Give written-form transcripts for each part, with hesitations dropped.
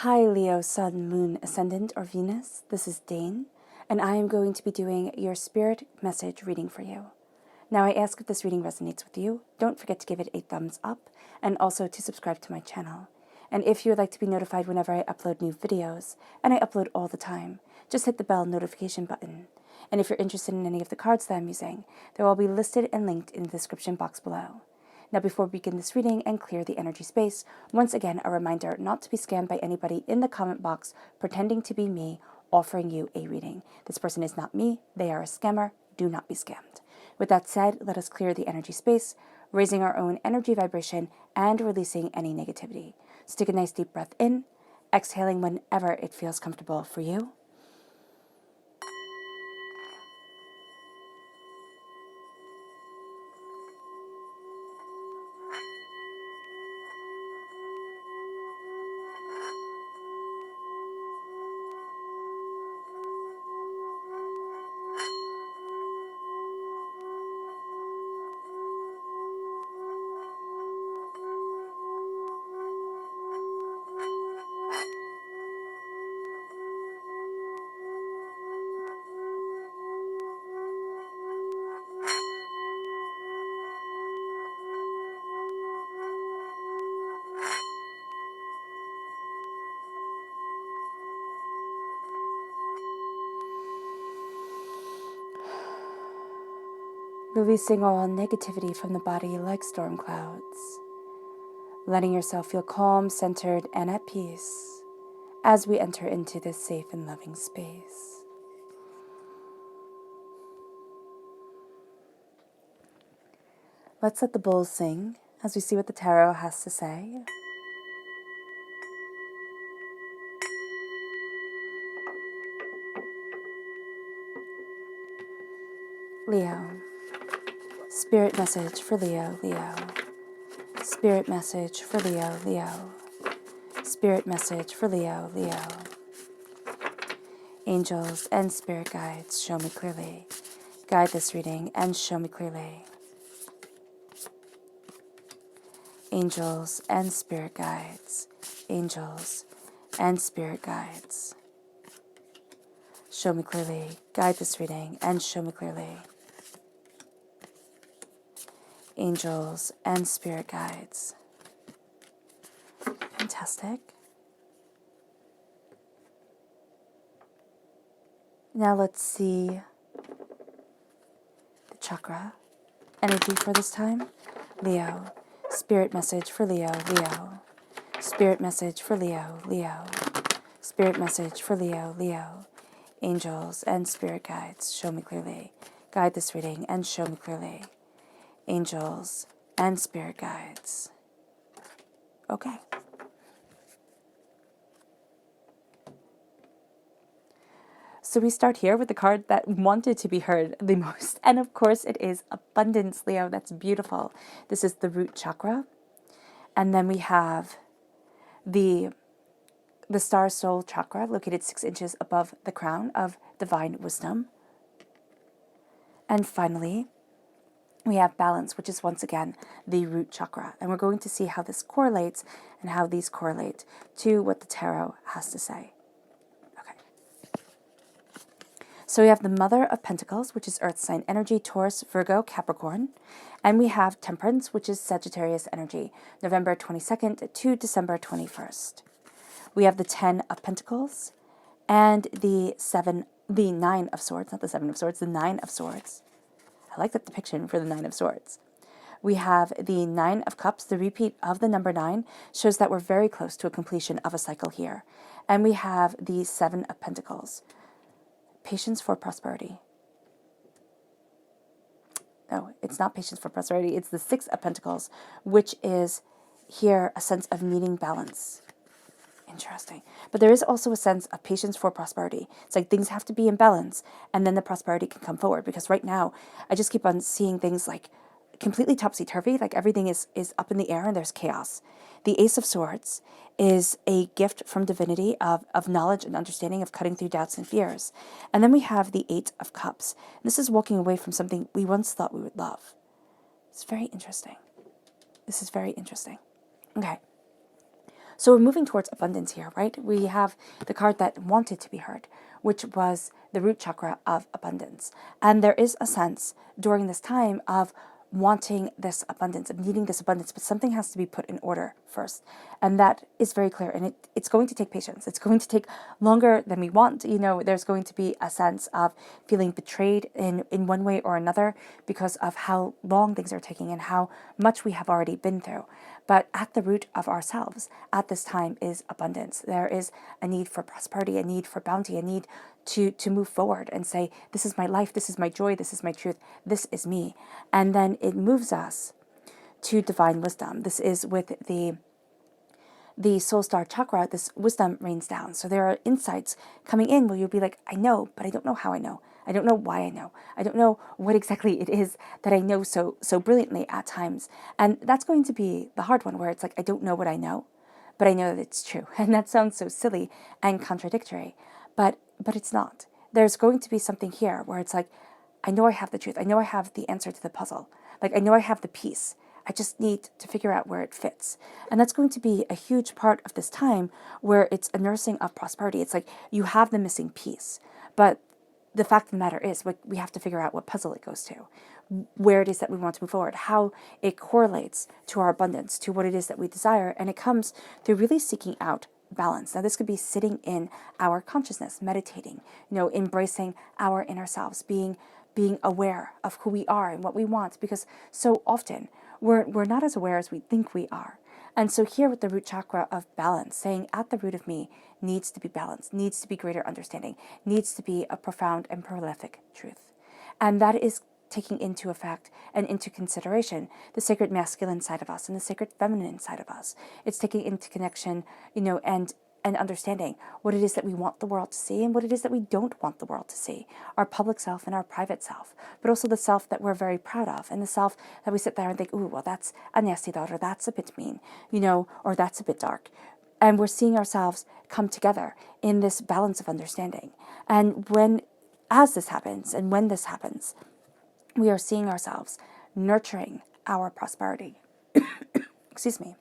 Hi Leo, Sun, Moon, Ascendant, or Venus. This is Dane, and I am going to be doing your spirit message reading for you. Now, I ask if this reading resonates with you. Don't forget to give it a thumbs up, and also to subscribe to my channel. And if you would like to be notified whenever I upload new videos, and I upload all the time, just hit the bell notification button. And if you're interested in any of the cards that I'm using, they will all be listed and linked in the description box below. Now, before we begin this reading and clear the energy space, once again, a reminder not to be scammed by anybody in the comment box pretending to be me offering you a reading. This person is not me. They are a scammer. Do not be scammed. With that said, let us clear the energy space, raising our own energy vibration and releasing any negativity. So take a nice deep breath in, exhaling whenever it feels comfortable for you. Releasing all negativity from the body like storm clouds. Letting yourself feel calm, centered, and at peace as we enter into this safe and loving space. Let's let the bowls sing as we see what the tarot has to say. Leo. Spirit message for Leo, Leo. Spirit message for Leo, Leo. Spirit message for Leo, Leo. Angels and spirit guides, show me clearly. Guide this reading and show me clearly. Angels and spirit guides, angels and spirit guides. Show me clearly. Guide this reading and show me clearly. Angels and spirit guides. Fantastic. Now let's see the chakra energy for this time. Leo. Spirit message for Leo, Leo. Spirit message for Leo, Leo. Spirit message for Leo, Leo. Angels and spirit guides, show me clearly. Guide this reading and show me clearly. Angels and spirit guides. Okay. So we start here with the card that wanted to be heard the most. And of course it is abundance, Leo. That's beautiful. This is the root chakra. And then we have the star soul chakra located 6 inches above the crown of divine wisdom. And finally, we have balance, which is once again the root chakra. And we're going to see how this correlates and how these correlate to what the tarot has to say. Okay. So we have the Mother of Pentacles, which is Earth sign energy, Taurus, Virgo, Capricorn. And we have Temperance, which is Sagittarius energy, November 22nd to December 21st. We have the 10 of Pentacles and the 9 of Swords, not the 7 of Swords, the 9 of Swords. I like that depiction for the 9 of Swords. We have the 9 of Cups. The repeat of the number 9 shows that we're very close to a completion of a cycle here. And we have the 7 of Pentacles. Patience for prosperity. No, it's not patience for prosperity. It's the 6 of Pentacles, which is here a sense of needing balance. Interesting. But there is also a sense of patience for prosperity. It's like things have to be in balance and then the prosperity can come forward. Because right now, I just keep on seeing things like completely topsy-turvy, like everything is up in the air and there's chaos. The Ace of Swords is a gift from divinity of knowledge and understanding of cutting through doubts and fears. And then we have the 8 of Cups. This is walking away from something we once thought we would love. It's very interesting. This is very interesting. Okay. So we're moving towards abundance here, right? We have the card that wanted to be heard, which was the root chakra of abundance. And there is a sense during this time of wanting this abundance, of needing this abundance, but something has to be put in order first. And that is very clear. And it's going to take patience. It's going to take longer than we want. There's going to be a sense of feeling betrayed in one way or another because of how long things are taking and how much we have already been through. But at the root of ourselves at this time is abundance. There is a need for prosperity, a need for bounty, a need to move forward and say, this is my life, this is my joy, this is my truth, this is me. And then it moves us to divine wisdom. This is with the soul star chakra, this wisdom rains down. So there are insights coming in where you'll be like, I know, but I don't know how I know. I don't know why I know. I don't know what exactly it is that I know so brilliantly at times. And that's going to be the hard one, where it's like, I don't know what I know, but I know that it's true. And that sounds so silly and contradictory, but it's not. There's going to be something here where it's like, I know I have the truth. I know I have the answer to the puzzle. Like, I know I have the piece. I just need to figure out where it fits. And that's going to be a huge part of this time, where it's a nursing of prosperity. It's like you have the missing piece, but the fact of the matter is, we have to figure out what puzzle it goes to, where it is that we want to move forward, how it correlates to our abundance, to what it is that we desire. And it comes through really seeking out balance. Now, this could be sitting in our consciousness, meditating, embracing our inner selves, being aware of who we are and what we want, because so often we're not as aware as we think we are. And so here with the root chakra of balance, saying at the root of me needs to be balance, needs to be greater understanding, needs to be a profound and prolific truth. And that is taking into effect and into consideration the sacred masculine side of us and the sacred feminine side of us. It's taking into connection, and understanding what it is that we want the world to see and what it is that we don't want the world to see, our public self and our private self, but also the self that we're very proud of and the self that we sit there and think, ooh, well, that's a nasty thought, or that's a bit mean, or that's a bit dark. And we're seeing ourselves come together in this balance of understanding. And as this happens, and when this happens, we are seeing ourselves nurturing our prosperity. Excuse me.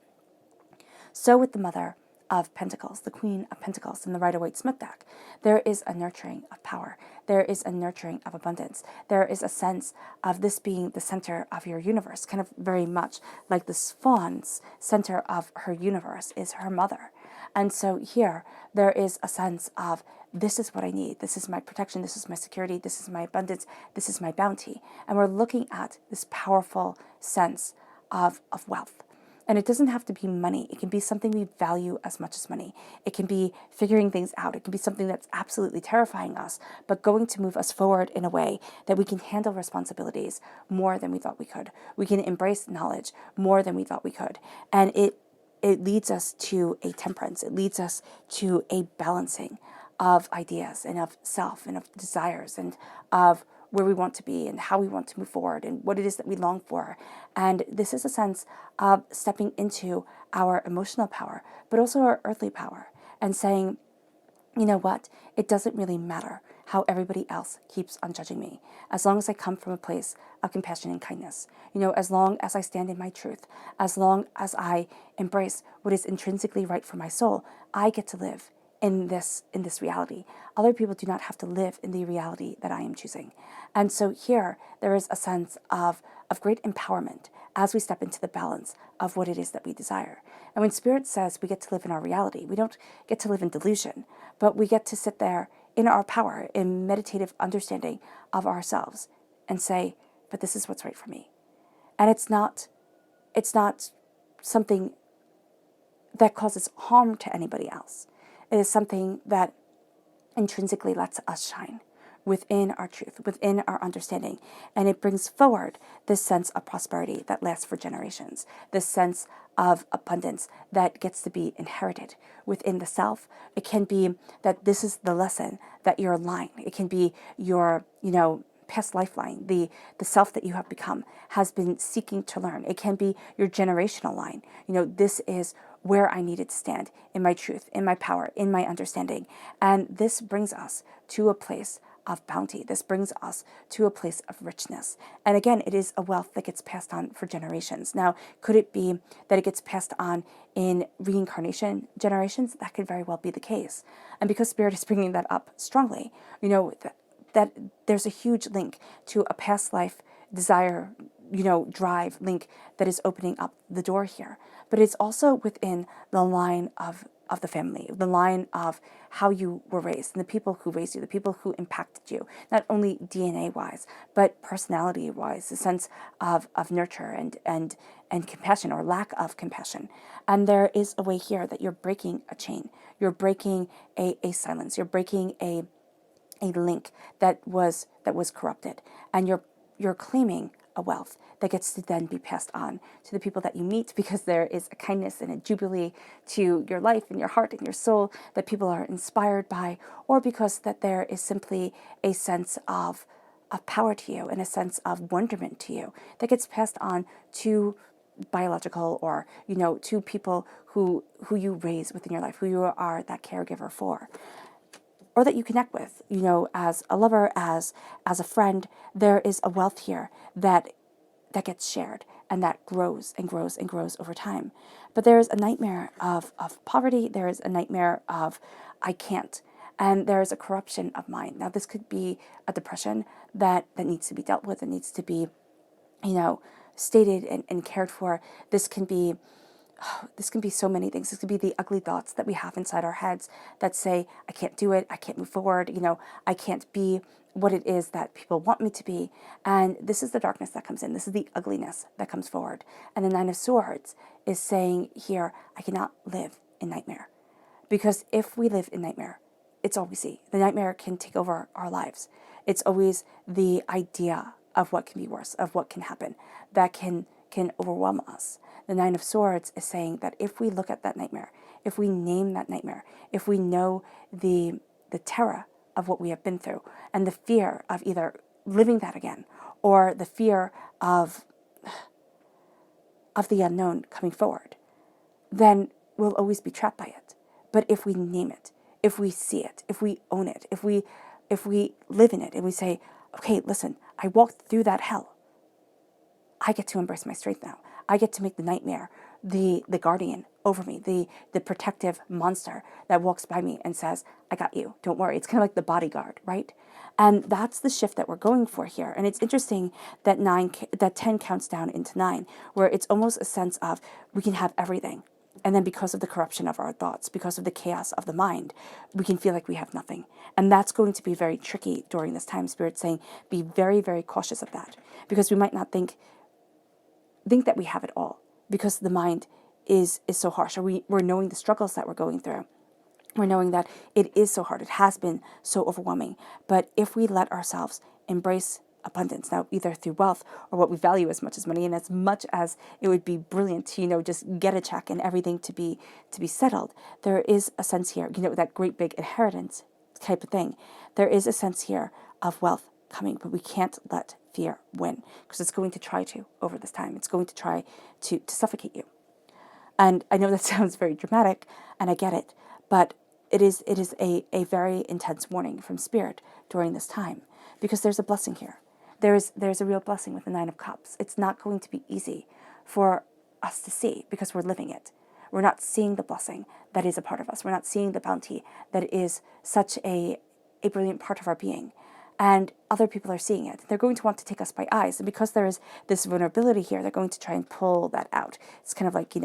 So with the Mother of Pentacles, the Queen of Pentacles in the Rider-Waite-Smith deck, there is a nurturing of power. There is a nurturing of abundance. There is a sense of this being the center of your universe, kind of very much like the swan's center of her universe is her mother. And so here, there is a sense of, this is what I need. This is my protection. This is my security. This is my abundance. This is my bounty. And we're looking at this powerful sense of wealth. And it doesn't have to be money. It can be something we value as much as money. It can be figuring things out. It can be something that's absolutely terrifying us, but going to move us forward in a way that we can handle responsibilities more than we thought we could. We can embrace knowledge more than we thought we could. And it leads us to a temperance. It leads us to a balancing of ideas and of self and of desires and of where we want to be and how we want to move forward and what it is that we long for. And this is a sense of stepping into our emotional power, but also our earthly power, and saying, you know what, it doesn't really matter how everybody else keeps on judging me, as long as I come from a place of compassion and kindness, as long as I stand in my truth, as long as I embrace what is intrinsically right for my soul, I get to live in this reality. Other people do not have to live in the reality that I am choosing. And so here, there is a sense of great empowerment as we step into the balance of what it is that we desire. And when Spirit says we get to live in our reality, we don't get to live in delusion, but we get to sit there in our power, in meditative understanding of ourselves, and say, but this is what's right for me. And it's not something that causes harm to anybody else. It is something that intrinsically lets us shine within our truth, within our understanding. And it brings forward this sense of prosperity that lasts for generations, this sense of abundance that gets to be inherited within the self. It can be that this is the lesson that your line, it can be your, past lifeline, the self that you have become has been seeking to learn. It can be your generational line. This is where I needed to stand in my truth, in my power, in my understanding. And this brings us to a place of bounty. This brings us to a place of richness. And again, it is a wealth that gets passed on for generations. Now, could it be that it gets passed on in reincarnation generations? That could very well be the case. And because Spirit is bringing that up strongly, that there's a huge link to a past life desire, drive link that is opening up the door here. But it's also within the line of the family, the line of how you were raised, and the people who raised you, the people who impacted you, not only DNA-wise, but personality-wise, the sense of nurture and compassion or lack of compassion. And there is a way here that you're breaking a chain. You're breaking a silence. You're breaking a link that was corrupted. And you're claiming a wealth that gets to then be passed on to the people that you meet, because there is a kindness and a jubilee to your life and your heart and your soul that people are inspired by, or because that there is simply a sense of power to you and a sense of wonderment to you that gets passed on to biological or, to people who you raise within your life, who you are that caregiver for, or that you connect with, as a lover, as a friend. There is a wealth here that gets shared and that grows and grows and grows over time. But there is a nightmare of poverty. There is a nightmare of I can't. And there is a corruption of mind. Now, this could be a depression that needs to be dealt with, that needs to be, stated and cared for. This can be so many things. This could be the ugly thoughts that we have inside our heads that say, I can't do it, I can't move forward, I can't be what it is that people want me to be. And this is the darkness that comes in. This is the ugliness that comes forward. And the Nine of Swords is saying here, I cannot live in nightmare. Because if we live in nightmare, it's all we see. The nightmare can take over our lives. It's always the idea of what can be worse, of what can happen, that can overwhelm us. The Nine of Swords is saying that if we look at that nightmare, if we name that nightmare, if we know the terror of what we have been through and the fear of either living that again or the fear of the unknown coming forward, then we'll always be trapped by it. But if we name it, if we see it, if we own it, if we live in it and we say, okay, listen, I walked through that hell, I get to embrace my strength now. I get to make the nightmare the guardian over me, the protective monster that walks by me and says, I got you, don't worry. It's kind of like the bodyguard, right? And that's the shift that we're going for here. And it's interesting that 10 counts down into 9, where it's almost a sense of we can have everything. And then because of the corruption of our thoughts, because of the chaos of the mind, we can feel like we have nothing. And that's going to be very tricky during this time. Spirit's saying, be very, very cautious of that, because we might not think that we have it all, because the mind is so harsh, or we're knowing the struggles that we're going through. We're knowing that it is so hard. It has been so overwhelming. But if we let ourselves embrace abundance, now either through wealth or what we value as much as money, and as much as it would be brilliant to, just get a check and everything to be settled, there is a sense here, that great big inheritance type of thing. There is a sense here of wealth coming, but we can't let fear win, because it's going to try to over this time. It's going to try to suffocate you. And I know that sounds very dramatic, and I get it, but it is a very intense warning from Spirit during this time, because there's a blessing here. There's a real blessing with the 9 of Cups. It's not going to be easy for us to see, because we're living it. We're not seeing the blessing that is a part of us. We're not seeing the bounty that is such a brilliant part of our being. And other people are seeing it. They're going to want to take us by eyes. And because there is this vulnerability here, they're going to try and pull that out. It's kind of like,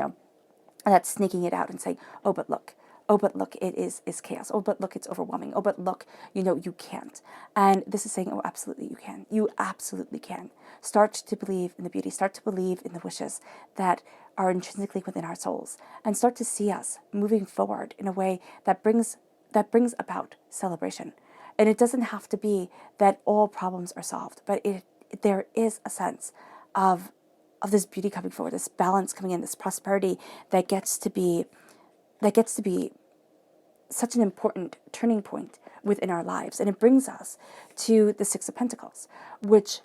that's sneaking it out and saying, oh, but look, it is chaos. Oh, but look, it's overwhelming. Oh, but look, you can't. And this is saying, oh, absolutely you can. You absolutely can. Start to believe in the beauty. Start to believe in the wishes that are intrinsically within our souls. And start to see us moving forward in a way that brings about celebration. And it doesn't have to be that all problems are solved, but there is a sense of this beauty coming forward, this balance coming in, this prosperity that gets to be such an important turning point within our lives. And it brings us to the 6 of Pentacles, which,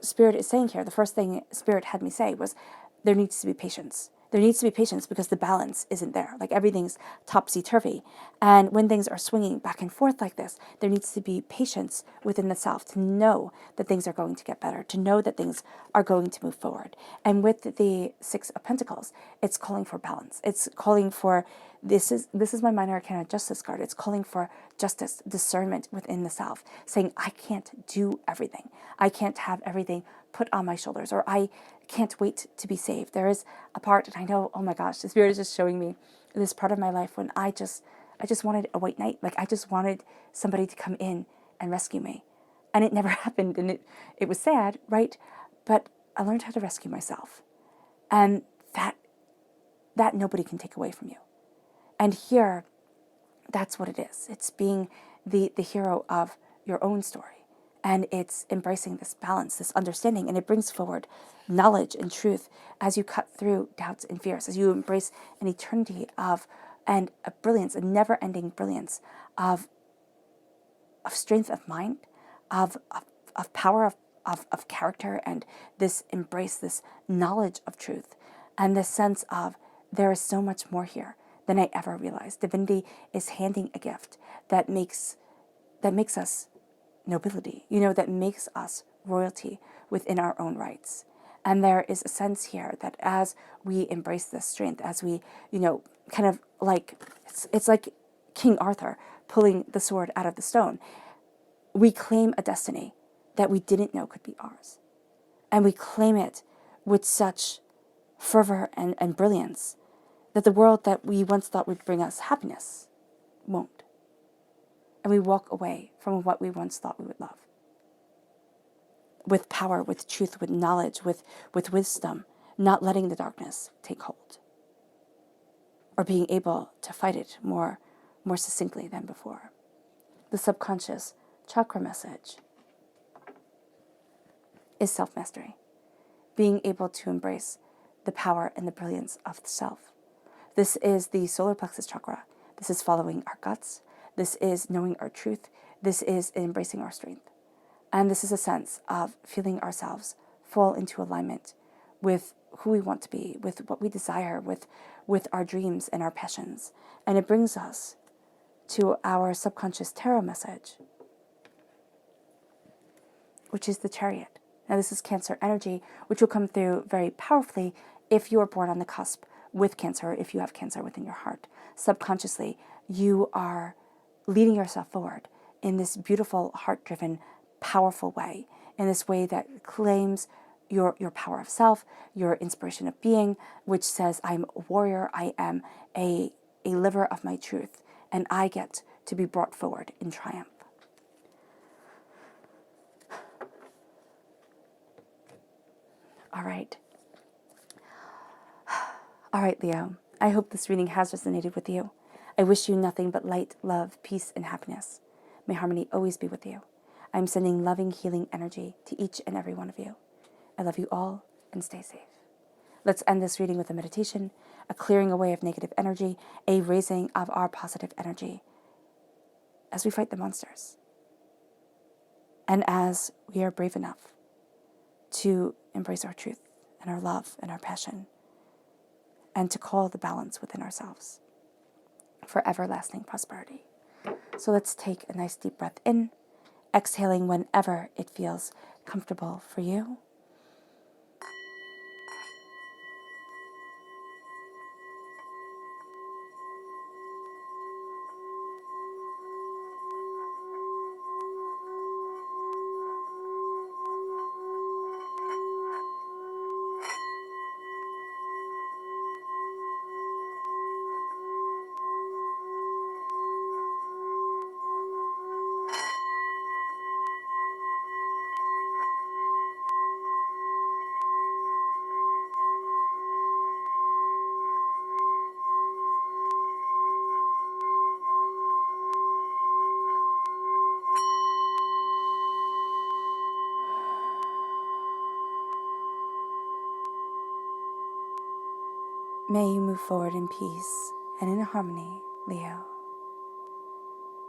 Spirit is saying here. The first thing Spirit had me say was, there needs to be patience. There needs to be patience because the balance isn't there. Like everything's topsy-turvy. And when things are swinging back and forth like this, there needs to be patience within the self to know that things are going to get better, to know that things are going to move forward. And with the Six of Pentacles, it's calling for balance. It's calling for, this is my minor arcana justice card. It's calling for justice, discernment within the self, saying, I can't do everything. I can't have everything put on my shoulders, or I can't wait to be saved. There is a part, and I know, oh my gosh, the Spirit is just showing me this part of my life when I just wanted a white knight. Like I just wanted somebody to come in and rescue me. And it never happened, and it was sad, right? But I learned how to rescue myself. And that nobody can take away from you. And here, that's what it is. It's being the hero of your own story. And it's embracing this balance, this understanding, and it brings forward knowledge and truth as you cut through doubts and fears, as you embrace an eternity of, and a brilliance, a never-ending brilliance of strength of mind, of power, of character, and this embrace, this knowledge of truth, and this sense of there is so much more here than I ever realized. Divinity is handing a gift that makes us nobility, that makes us royalty within our own rights. And there is a sense here that as we embrace this strength, as we, kind of like, it's like King Arthur pulling the sword out of the stone, we claim a destiny that we didn't know could be ours. And we claim it with such fervor and brilliance that the world that we once thought would bring us happiness won't. And we walk away from what we once thought we would love. With power, with truth, with knowledge, with wisdom, not letting the darkness take hold. Or being able to fight it more succinctly than before. The subconscious chakra message is self-mastery. Being able to embrace the power and the brilliance of the self. This is the solar plexus chakra. This is following our guts. This is knowing our truth. This is embracing our strength. And this is a sense of feeling ourselves fall into alignment with who we want to be, with what we desire, with our dreams and our passions. And it brings us to our subconscious tarot message, which is the Chariot. Now this is Cancer energy, which will come through very powerfully if you are born on the cusp with Cancer, if you have Cancer within your heart. Subconsciously, you are leading yourself forward in this beautiful, heart-driven, powerful way, in this way that claims your power of self, your inspiration of being, which says, I'm a warrior, I am a liver of my truth, and I get to be brought forward in triumph. All right. All right, Leo. I hope this reading has resonated with you. I wish you nothing but light, love, peace, and happiness. May harmony always be with you. I'm sending loving, healing energy to each and every one of you. I love you all, and stay safe. Let's end this reading with a meditation, a clearing away of negative energy, a raising of our positive energy as we fight the monsters. And as we are brave enough to embrace our truth and our love and our passion, and to call the balance within ourselves for everlasting prosperity. So let's take a nice deep breath in, exhaling whenever it feels comfortable for you. May you move forward in peace and in harmony, Leo.